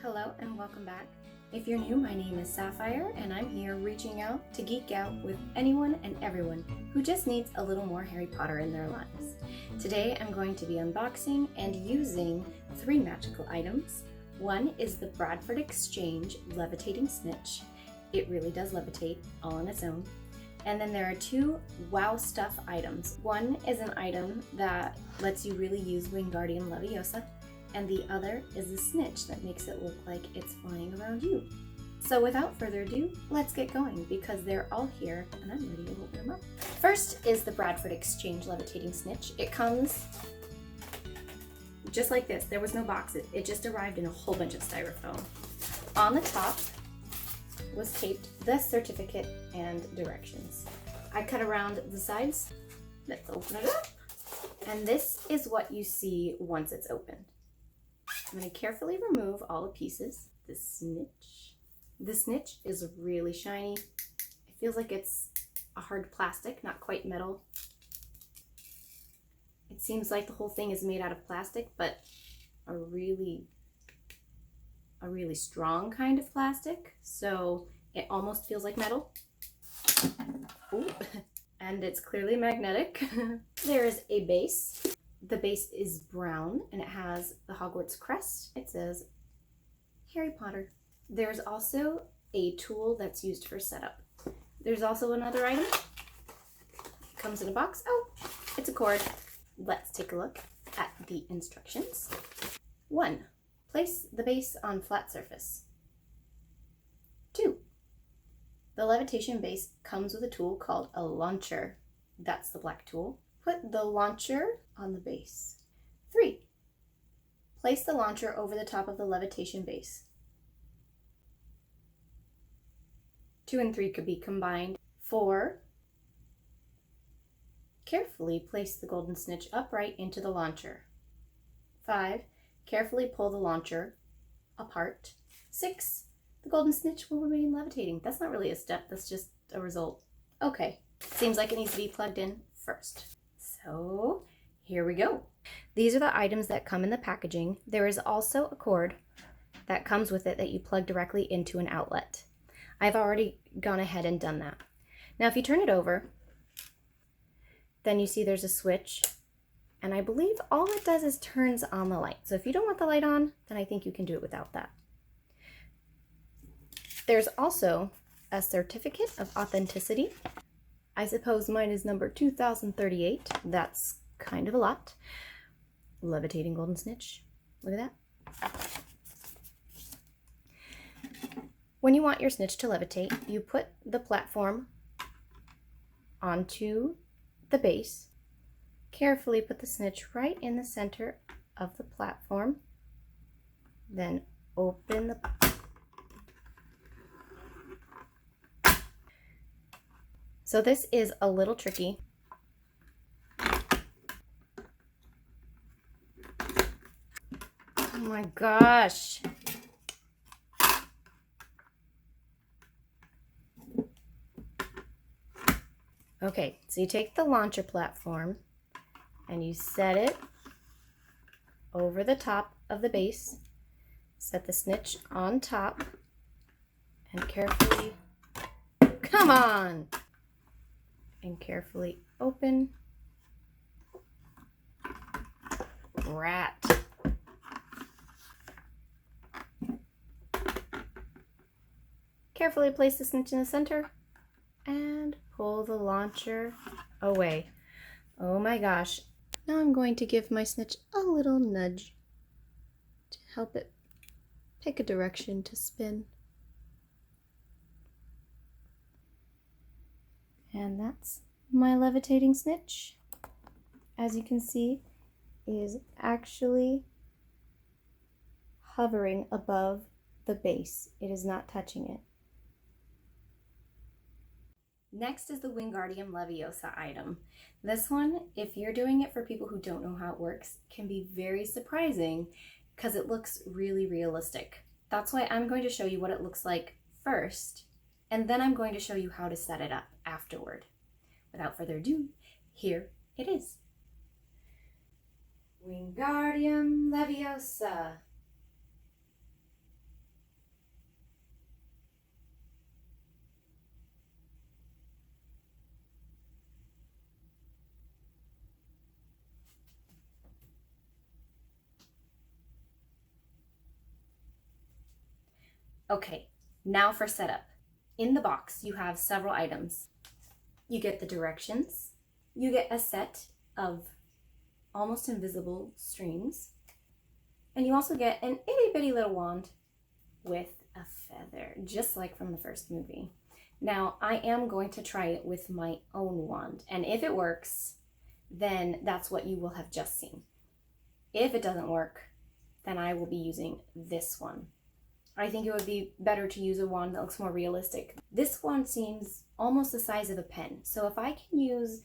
Hello and welcome back. If you're new, my name is Sapphire and I'm here reaching out to geek out with anyone and everyone who just needs a little more Harry Potter in their lives. Today I'm going to be unboxing and using 3 magical items. One is the Bradford Exchange Levitating Snitch. It really does levitate all on its own. And then there are 2 wow stuff items. One is an item that lets you really use Wingardium Leviosa, and the other is a snitch that makes it look like it's flying around you. So without further ado, let's get going because they're all here and I'm ready to open them up. First is the Bradford Exchange Levitating Snitch. It comes just like this. There was no box. It just arrived in a whole bunch of styrofoam. On the top was taped the certificate and directions. I cut around the sides. Let's open it up. And this is what you see once it's opened. I'm going to carefully remove all the pieces. The snitch is really shiny. It feels like it's a hard plastic, not quite metal. It seems like the whole thing is made out of plastic, but a really strong kind of plastic. So it almost feels like metal. Ooh. And it's clearly magnetic. There is a base. The base is brown and it has the Hogwarts crest. It says Harry Potter. There's also a tool that's used for setup. There's also another item. It comes in a box. Oh, it's a cord. Let's take a look at the instructions. 1. Place the base on flat surface. 2. The levitation base comes with a tool called a launcher. That's the black tool. Put the launcher on the base. 3. Place the launcher over the top of the levitation base. 2 and 3 could be combined. 4. Carefully place the golden snitch upright into the launcher. 5. Carefully pull the launcher apart. 6. The golden snitch will remain levitating. That's not really a step, that's just a result. Okay, seems like it needs to be plugged in first. So here we go. These are the items that come in the packaging. There is also a cord that comes with it that you plug directly into an outlet. I've already gone ahead and done that. Now if you turn it over, then you see there's a switch, and I believe all it does is turns on the light. So if you don't want the light on, then I think you can do it without that. There's also a certificate of authenticity. I suppose mine is number 2038. That's kind of a lot. Levitating golden snitch. Look at that. When you want your snitch to levitate, you put the platform onto the base. Carefully put the snitch right in the center of the platform. Then open the So this is a little tricky. Oh my gosh. Okay, so you take the launcher platform and you set it over the top of the base. Set the snitch on top and carefully, come on! And carefully open. Rat. Carefully place the snitch in the center and pull the launcher away. Oh my gosh. Now I'm going to give my snitch a little nudge to help it pick a direction to spin. And that's my levitating snitch. As you can see, is actually hovering above the base. It is not touching it. Next is the Wingardium Leviosa item. This one, if you're doing it for people who don't know how it works, can be very surprising because it looks really realistic. That's why I'm going to show you what it looks like first, and then I'm going to show you how to set it up afterward. Without further ado, here it is. Wingardium Leviosa. Okay, now for setup. In the box, you have several items. You get the directions. You get a set of almost invisible strings. And you also get an itty bitty little wand with a feather, just like from the first movie. Now, I am going to try it with my own wand, and if it works, then that's what you will have just seen. If it doesn't work, then I will be using this one. I think it would be better to use a wand that looks more realistic. This wand seems almost the size of a pen, so if I can use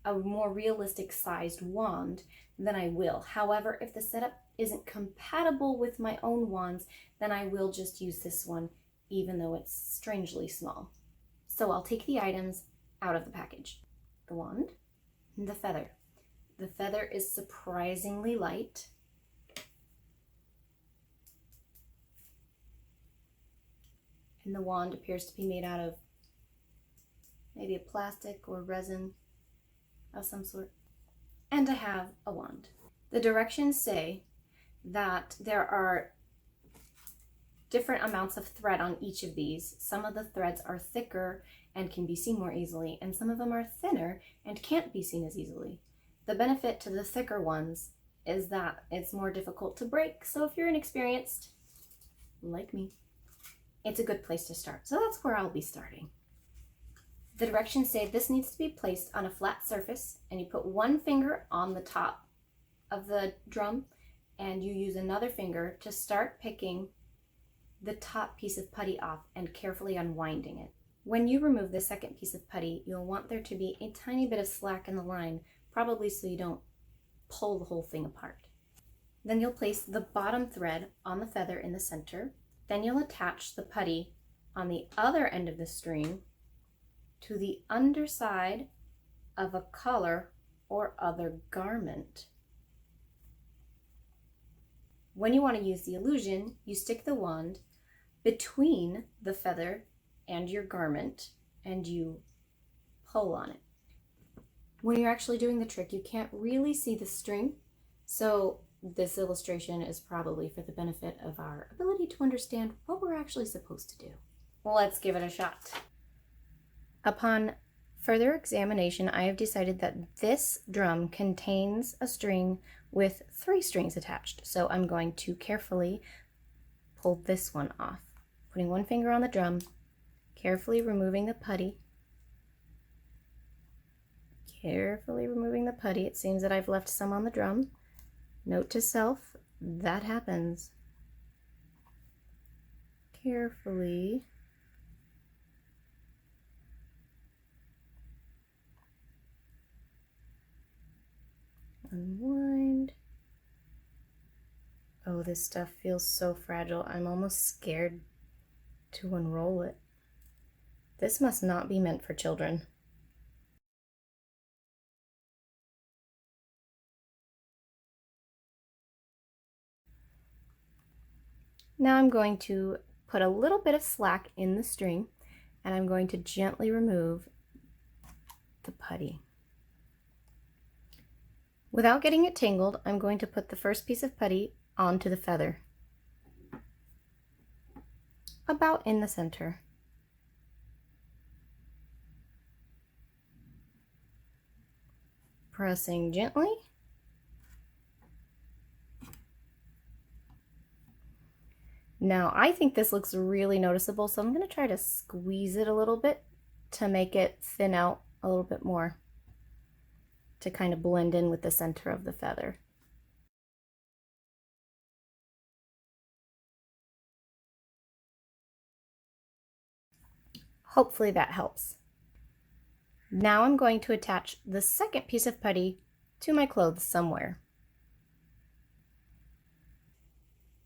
a more realistic sized wand, then I will. However, if the setup isn't compatible with my own wands, then I will just use this one, even though it's strangely small. So I'll take the items out of the package. The wand and the feather. The feather is surprisingly light. And the wand appears to be made out of maybe a plastic or resin of some sort. And I have a wand. The directions say that there are different amounts of thread on each of these. Some of the threads are thicker and can be seen more easily, and some of them are thinner and can't be seen as easily. The benefit to the thicker ones is that it's more difficult to break, so if you're inexperienced, like me, it's a good place to start. So that's where I'll be starting. The directions say this needs to be placed on a flat surface, and you put one finger on the top of the drum, and you use another finger to start picking the top piece of putty off and carefully unwinding it. When you remove the second piece of putty, you'll want there to be a tiny bit of slack in the line, probably so you don't pull the whole thing apart. Then you'll place the bottom thread on the feather in the center. Then you'll attach the putty on the other end of the string to the underside of a collar or other garment. When you want to use the illusion, you stick the wand between the feather and your garment and you pull on it. When you're actually doing the trick, you can't really see the string, so this illustration is probably for the benefit of our ability to understand what we're actually supposed to do. Let's give it a shot. Upon further examination, I have decided that this drum contains a string with 3 strings attached. So I'm going to carefully pull this one off, putting one finger on the drum, carefully removing the putty. Carefully removing the putty. It seems that I've left some on the drum. Note to self, that happens. Carefully unwind. Oh, this stuff feels so fragile. I'm almost scared to unroll it. This must not be meant for children. Now I'm going to put a little bit of slack in the string, and I'm going to gently remove the putty. Without getting it tangled, I'm going to put the first piece of putty onto the feather, about in the center. Pressing gently. Now, I think this looks really noticeable, so I'm going to try to squeeze it a little bit to make it thin out a little bit more, to kind of blend in with the center of the feather. Hopefully that helps. Now I'm going to attach the second piece of putty to my clothes somewhere.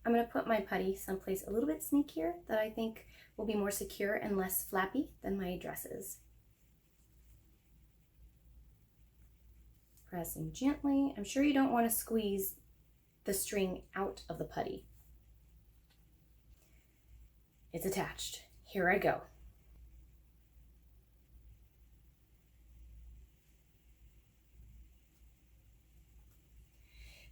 I'm going to put my putty someplace a little bit sneakier that I think will be more secure and less flappy than my dresses. Pressing gently. I'm sure you don't want to squeeze the string out of the putty. It's attached. Here I go.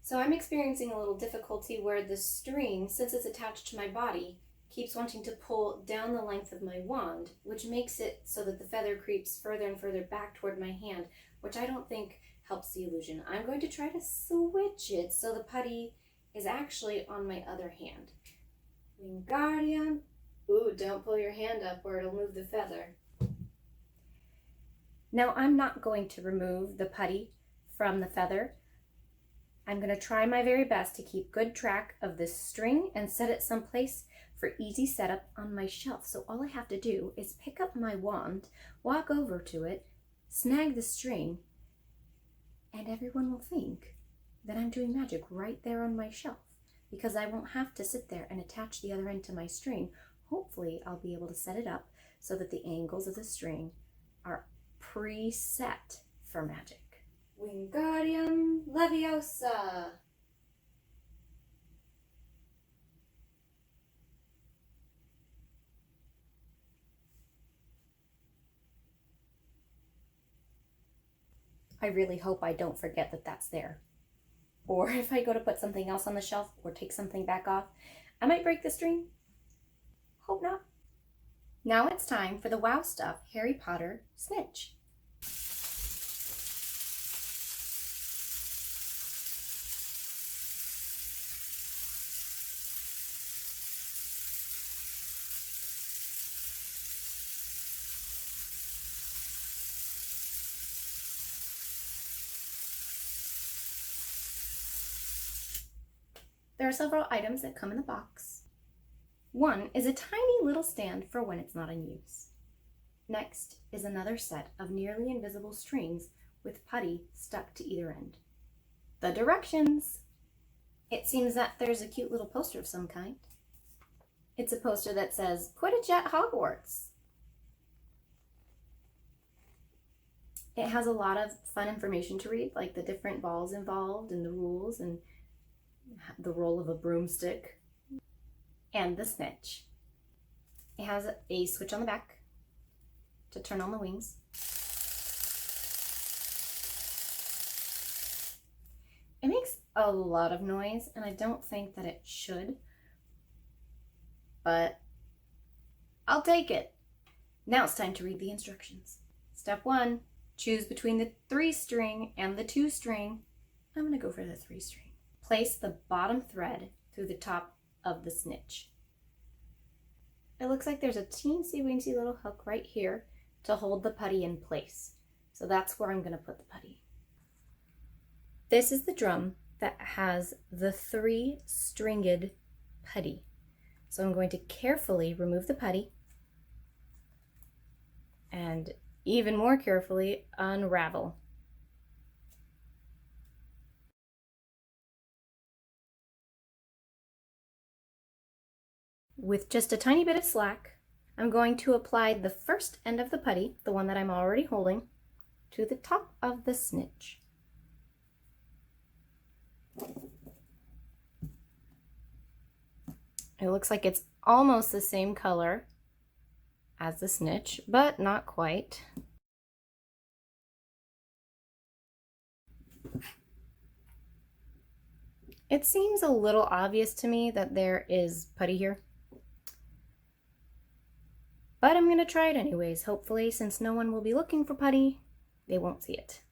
So I'm experiencing a little difficulty where the string, since it's attached to my body, keeps wanting to pull down the length of my wand, which makes it so that the feather creeps further and further back toward my hand, which I don't think helps the illusion. I'm going to try to switch it so the putty is actually on my other hand. Wingardium. Ooh, don't pull your hand up or it'll move the feather. Now I'm not going to remove the putty from the feather. I'm going to try my very best to keep good track of this string and set it someplace for easy setup on my shelf. So all I have to do is pick up my wand, walk over to it, snag the string, and everyone will think that I'm doing magic right there on my shelf, because I won't have to sit there and attach the other end to my string. Hopefully I'll be able to set it up so that the angles of the string are preset for magic. Wingardium Leviosa. I really hope I don't forget that that's there. Or if I go to put something else on the shelf or take something back off, I might break the string. Hope not. Now it's time for the Wow Stuff Harry Potter Snitch. There are several items that come in the box. One is a tiny little stand for when it's not in use. Next is another set of nearly invisible strings with putty stuck to either end. The directions. It seems that there's a cute little poster of some kind. It's a poster that says, "Quidditch at Hogwarts." It has a lot of fun information to read, like the different balls involved and the rules and the role of a broomstick and the snitch. It has a switch on the back to turn on the wings. It makes a lot of noise, and I don't think that it should, but I'll take it. Now it's time to read the instructions. Step 1, choose between the 3-string and the 2-string. I'm going to go for the 3-string. Place the bottom thread through the top of the snitch. It looks like there's a teensy weensy little hook right here to hold the putty in place. So that's where I'm going to put the putty. This is the drum that has the 3-stringed putty. So I'm going to carefully remove the putty and even more carefully unravel. With just a tiny bit of slack, I'm going to apply the first end of the putty, the one that I'm already holding, to the top of the snitch. It looks like it's almost the same color as the snitch, but not quite. It seems a little obvious to me that there is putty here, but I'm going to try it anyways. Hopefully, since no one will be looking for putty, they won't see it.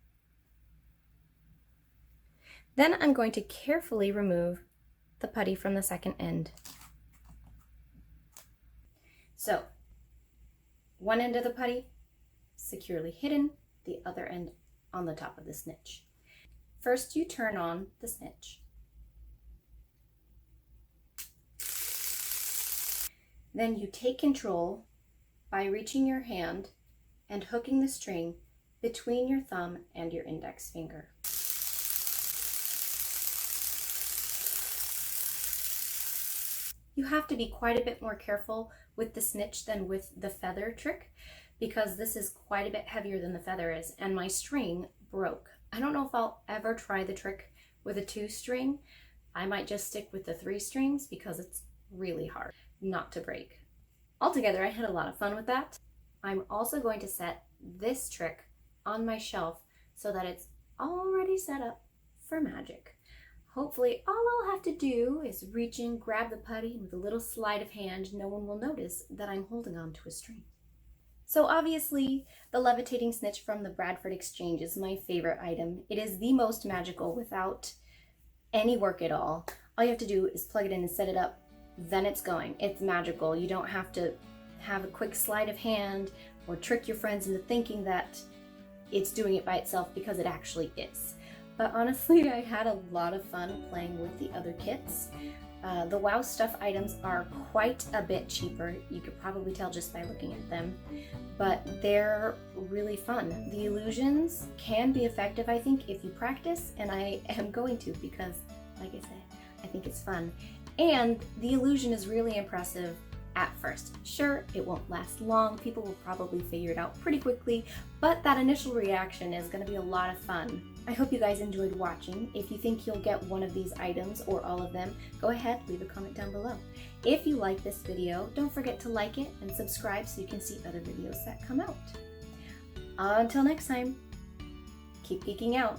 Then I'm going to carefully remove the putty from the second end. So, one end of the putty securely hidden, the other end on the top of the snitch. First, you turn on the snitch. Then you take control by reaching your hand and hooking the string between your thumb and your index finger. You have to be quite a bit more careful with the snitch than with the feather trick, because this is quite a bit heavier than the feather is, and my string broke. I don't know if I'll ever try the trick with a 2-string. I might just stick with the 3 strings because it's really hard not to break. Altogether, I had a lot of fun with that. I'm also going to set this trick on my shelf so that it's already set up for magic. Hopefully all I'll have to do is reach in, grab the putty, and with a little sleight of hand, no one will notice that I'm holding on to a string. So obviously, the Levitating Snitch from the Bradford Exchange is my favorite item. It is the most magical without any work at all. All you have to do is plug it in and set it up, then it's going. It's magical. You don't have to have a quick sleight of hand or trick your friends into thinking that it's doing it by itself, because it actually is. But honestly, I had a lot of fun playing with the other kits. The WoW stuff items are quite a bit cheaper. You could probably tell just by looking at them, but they're really fun. The illusions can be effective, I think, if you practice, and I am going to, because, like I said, I think it's fun. And the illusion is really impressive at first. Sure, it won't last long. People will probably figure it out pretty quickly, but that initial reaction is going to be a lot of fun. I hope you guys enjoyed watching. If you think you'll get one of these items or all of them, go ahead, leave a comment down below. If you like this video, don't forget to like it and subscribe so you can see other videos that come out. Until next time, keep geeking out.